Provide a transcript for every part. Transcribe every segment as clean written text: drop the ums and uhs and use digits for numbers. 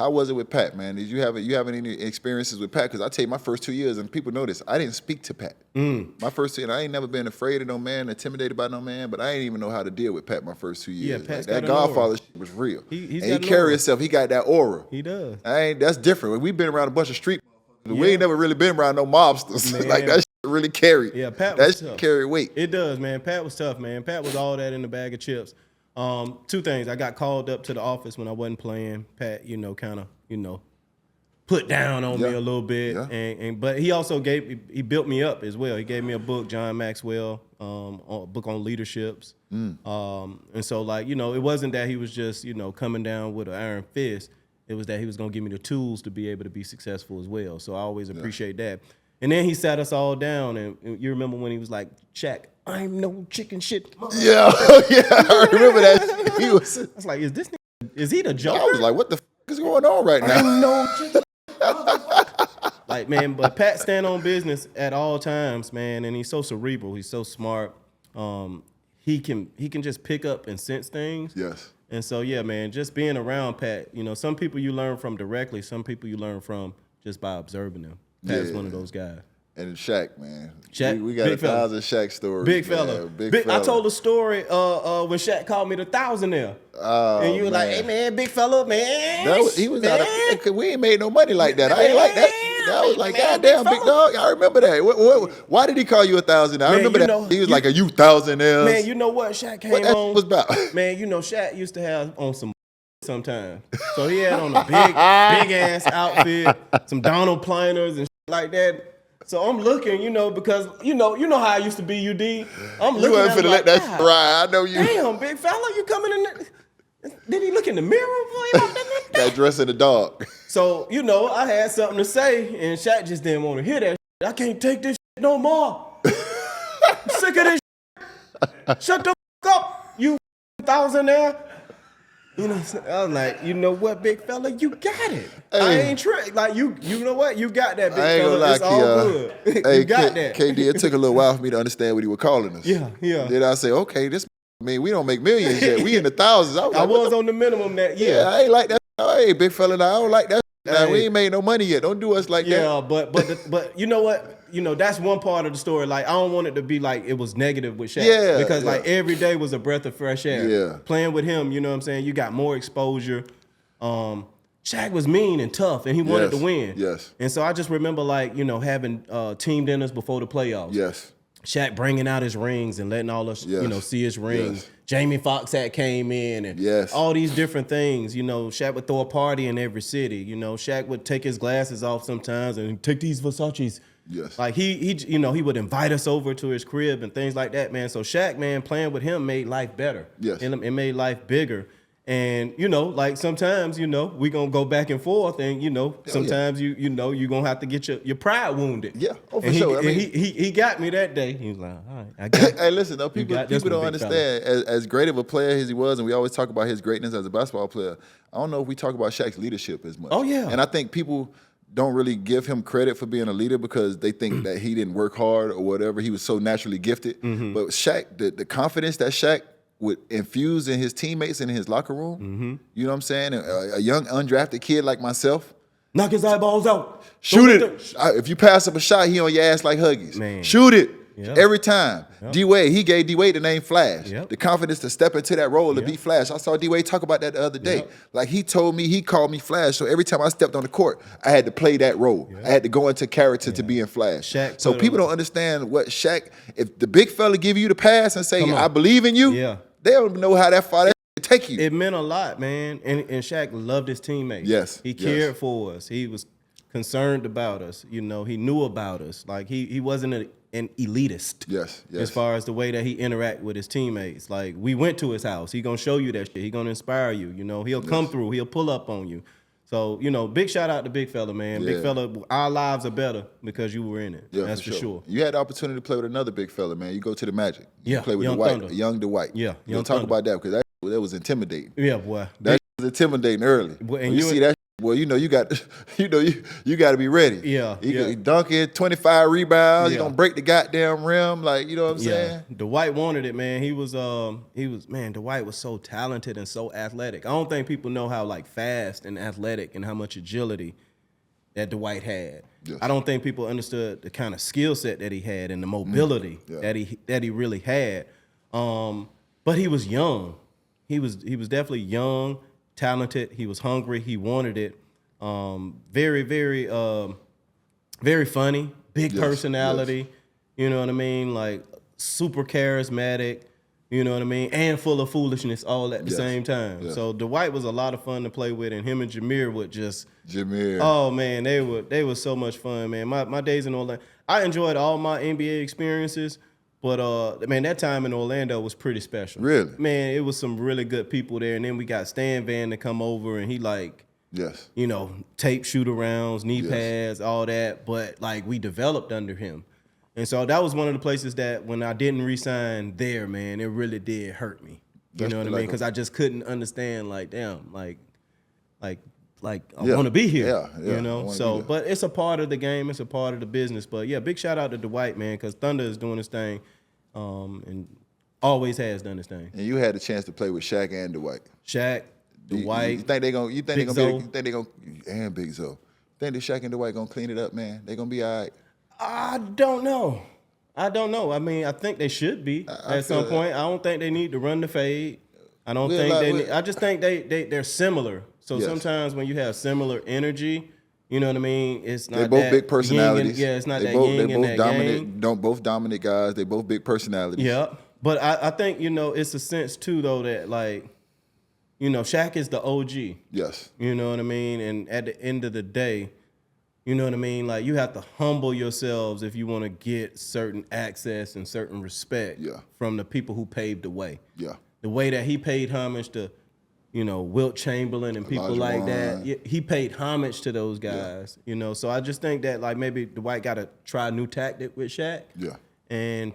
How was it with Pat, man? Did you have any experiences with Pat? Because I tell you, my first 2 years, and people know this, I didn't speak to Pat. My first 2 years, I ain't never been afraid of no man, intimidated by no man, but I ain't even know how to deal with Pat my first 2 years. Yeah, Pat's like, that got an Godfather shit was real. He's and got he an carry aura. himself. He got that aura. He does. That's different. We've been around a bunch of street motherfuckers. We ain't never really been around no mobsters. like that shit really carried. Yeah, Pat that was shit tough. carried weight. It does, man. Pat was tough, man. Pat was all that in the bag of chips. 2 things. I got called up to the office when I wasn't playing. Pat, kind of, put down on me a little bit. Yeah. But he also he built me up as well. He gave me a book, John Maxwell, a book on leaderships. And so it wasn't that he was just, coming down with an iron fist. It was that he was going to give me the tools to be able to be successful as well. So I always appreciate that. And then he sat us all down, and you remember when he was like, Shaq, I'm no chicken shit. Yeah, I remember that. He was. I was like, is he the Joker? I was like, what the is going on right now? I'm no chicken. Like, man, but Pat stand on business at all times, man, and he's so cerebral. He's so smart. He can just pick up and sense things. Yes. And so, yeah, man, just being around Pat, some people you learn from directly, some people you learn from just by observing them. Pat's one of those guys. And Shaq, man. Shaq, we got 1,000 Shaq stories. Big fella. Big fella. I told a story when Shaq called me the thousandaire. And you were like, hey, man, big fella, man. He was out of, we ain't made no money like that. I ain't like that. That was like, goddamn, big dog. I remember that. Why did he call you a thousandaire? I remember that. He was like, you thousandaires. Man, you know what Shaq came what that on? was about? Man, Shaq used to have on some sometimes. So he had on a big ass outfit, some Donald Pleiners and shit like that. So I'm looking, because you know how I used to be, UD. I'm looking. You wasn't finna let that ride. I know you. Damn, big fella, you coming in there? Did he look in the mirror before he that dress in the dark. So, I had something to say, and Shaq just didn't want to hear that shit. I can't take this shit no more. I'm sick of this shit. Shut the fuck up, you thousandaire. I was like, you know what, big fella, you got it. Hey. I ain't tricked. Like, you know what, you got that, big fella. It's all good. Hey, you got that. KD, it took a little while for me to understand what he was calling us. Yeah. Then I say, okay, we don't make millions yet. We in the thousands. I was on the minimum that year. Yeah, I ain't like that. Hey, big fella, I don't like that. Hey. We ain't made no money yet. Don't do us like that. Yeah, but you know what? That's one part of the story. Like, I don't want it to be like it was negative with Shaq. Yeah. Because like every day was a breath of fresh air. Yeah. Playing with him, you know what I'm saying? You got more exposure. Shaq was mean and tough, and he wanted to win. Yes. And so I just remember having team dinners before the playoffs. Yes. Shaq bringing out his rings and letting all us, see his rings. Yes. Jamie Foxx came in and all these different things. Shaq would throw a party in every city. Shaq would take his glasses off sometimes and take these Versace's. Yes. Like he would invite us over to his crib and things like that, man. So Shaq, man, playing with him made life better. Yes. It made life bigger. And, like sometimes, we going to go back and forth and, sometimes you're going to have to get your pride wounded. Yeah, for sure. I mean, he got me that day. He was like, all right, I got it. Hey, listen, though, people don't understand, as great of a player as he was, and we always talk about his greatness as a basketball player, I don't know if we talk about Shaq's leadership as much. Oh, yeah. And I think people don't really give him credit for being a leader because they think that he didn't work hard or whatever. He was so naturally gifted. Mm-hmm. But Shaq, the confidence that Shaq would infuse in his teammates and in his locker room. You know what I'm saying? A young undrafted kid like myself. Knock his eyeballs out. Shoot it. If you pass up a shot, he on your ass like Huggies. Man. Shoot it. Yep. Every time. Yep. D-Wade, he gave D-Wade the name Flash. Yep. The confidence to step into that role to be Flash. I saw D-Wade talk about that the other day. Yep. Like he told me, he called me Flash. So every time I stepped on the court, I had to play that role. Yep. I had to go into character to be in Flash. Shaq so people don't understand what Shaq, if the big fella give you the pass and say, I believe in you, they don't know how that far that take you. It meant a lot, man. And Shaq loved his teammates. Yes. He cared for us. He was concerned about us. He knew about us. Like he wasn't an elitist. Yes. As far as the way that he interact with his teammates. Like we went to his house. He gonna show you that shit. He gonna inspire you. He'll come through. He'll pull up on you. So, big shout out to big fella, man. Big fella, our lives are better because you were in it. Yeah, that's for sure. You had the opportunity to play with another big fella, man. You go to the Magic. You play with Young Dwight, Thunder. young Dwight. Yeah, You'll talk about that because that was intimidating. Yeah, boy. That was intimidating early. Boy, and when you see that Well, you got to be ready. Yeah, He dunking, 25 rebounds. Yeah. He gonna break the goddamn rim. Like, you know what I'm saying? Dwight wanted it, man. Dwight was so talented and so athletic. I don't think people know how like fast and athletic and how much agility that Dwight had. Yes. I don't think people understood the kind of skill set that he had and the mobility that he really had. But he was young. He was definitely young, talented. He was hungry. He wanted it. Very, very, very funny. Big personality. Yes. You know what I mean? Like super charismatic. You know what I mean? And full of foolishness all at the same time. Yes. So Dwight was a lot of fun to play with, and him and Jameer would just. Jameer. Oh man, they were so much fun, man. My days in Orlando, I enjoyed all my NBA experiences, but man, that time in Orlando was pretty special. Really? Man, it was some really good people there, and then we got Stan Van to come over, and he like. Yes. You know, tape shoot-arounds, knee pads, all that, but like we developed under him. And so that was one of the places that when I didn't re-sign there, man, it really did hurt me. You know what I mean? Because I just couldn't understand, like, damn, like I want to be here. Yeah, you know. So, but it's a part of the game. It's a part of the business. But yeah, big shout out to Dwight, man, because Thunder is doing his thing, and always has done his thing. And you had the chance to play with Shaq and Dwight. Shaq, Dwight. You think they're gonna? And Big Zo. Think that Shaq and Dwight gonna clean it up, man? They gonna be all right. I don't know. I mean, I think they should be at some point. I don't think they need to run the fade. I don't think they need, I just think they're similar. So sometimes when you have similar energy, you know what I mean? It's not they both that big personalities. It's not that yin and that yang. Both dominant guys. They both big personalities. Yeah. But I think, it's a sense too though that like, Shaq is the OG. Yes. You know what I mean? And at the end of the day, you know what I mean? Like, you have to humble yourselves if you want to get certain access and certain respect from the people who paved the way. Yeah. The way that he paid homage to, Wilt Chamberlain and people like that. He paid homage to those guys, So I just think that, like, maybe Dwight got to try a new tactic with Shaq. Yeah. And,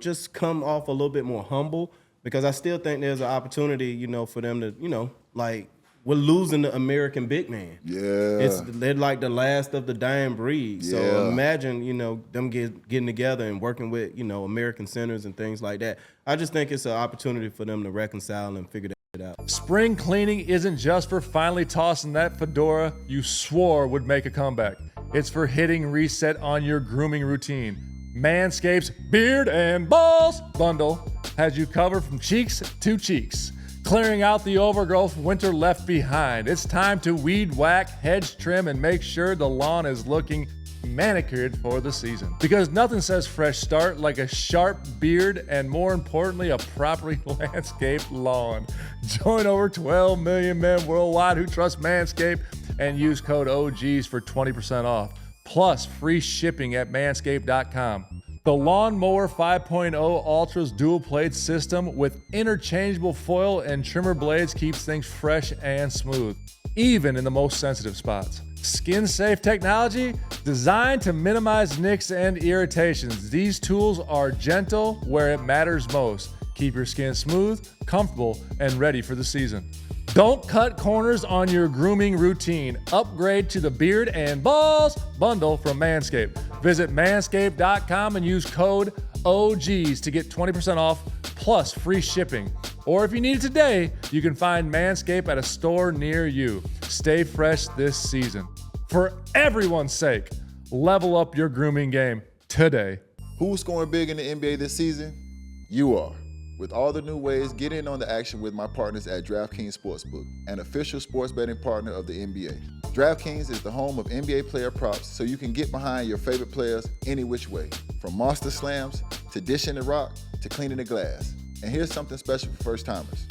just come off a little bit more humble because I still think there's an opportunity, for them to, like, we're losing the American big man. Yeah. They're like the last of the dying breed. So imagine, them getting together and working with, American centers and things like that. I just think it's an opportunity for them to reconcile and figure that out. Spring cleaning isn't just for finally tossing that fedora you swore would make a comeback. It's for hitting reset on your grooming routine. Manscaped's Beard and Balls bundle has you covered from cheeks to cheeks, clearing out the overgrowth winter left behind. It's time to weed whack, hedge trim, and make sure the lawn is looking manicured for the season. Because nothing says fresh start like a sharp beard and, more importantly, a properly landscaped lawn. Join over 12 million men worldwide who trust Manscaped and use code OGs for 20% off, plus free shipping at manscaped.com. The Lawnmower 5.0 Ultra's dual plate system with interchangeable foil and trimmer blades keeps things fresh and smooth, even in the most sensitive spots. Skin-safe technology designed to minimize nicks and irritations. These tools are gentle where it matters most. Keep your skin smooth, comfortable, and ready for the season. Don't cut corners on your grooming routine. Upgrade to the Beard and Balls bundle from Manscaped. Visit manscaped.com and use code OGs to get 20% off plus free shipping. Or if you need it today, you can find Manscaped at a store near you. Stay fresh this season. For everyone's sake, level up your grooming game today. Who's scoring big in the NBA this season? You are. With all the new ways, get in on the action with my partners at DraftKings Sportsbook, an official sports betting partner of the NBA. DraftKings is the home of NBA player props, so you can get behind your favorite players any which way. From monster slams, to dishing the rock, to cleaning the glass. And here's something special for first timers.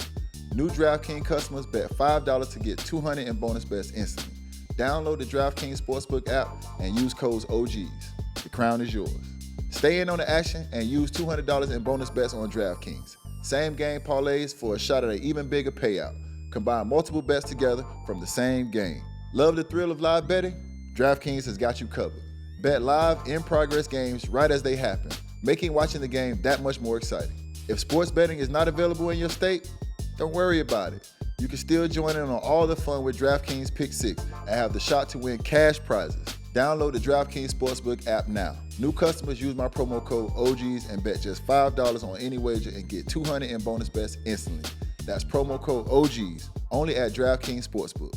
New DraftKings customers bet $5 to get $200 in bonus bets instantly. Download the DraftKings Sportsbook app and use codes OGs. The crown is yours. Stay in on the action and use $200 in bonus bets on DraftKings. Same game parlays for a shot at an even bigger payout. Combine multiple bets together from the same game. Love the thrill of live betting? DraftKings has got you covered. Bet live, in-progress games right as they happen, making watching the game that much more exciting. If sports betting is not available in your state, don't worry about it. You can still join in on all the fun with DraftKings Pick 6 and have the shot to win cash prizes. Download the DraftKings Sportsbook app now. New customers use my promo code OGs and bet just $5 on any wager and get $200 in bonus bets instantly. That's promo code OGs, only at DraftKings Sportsbook.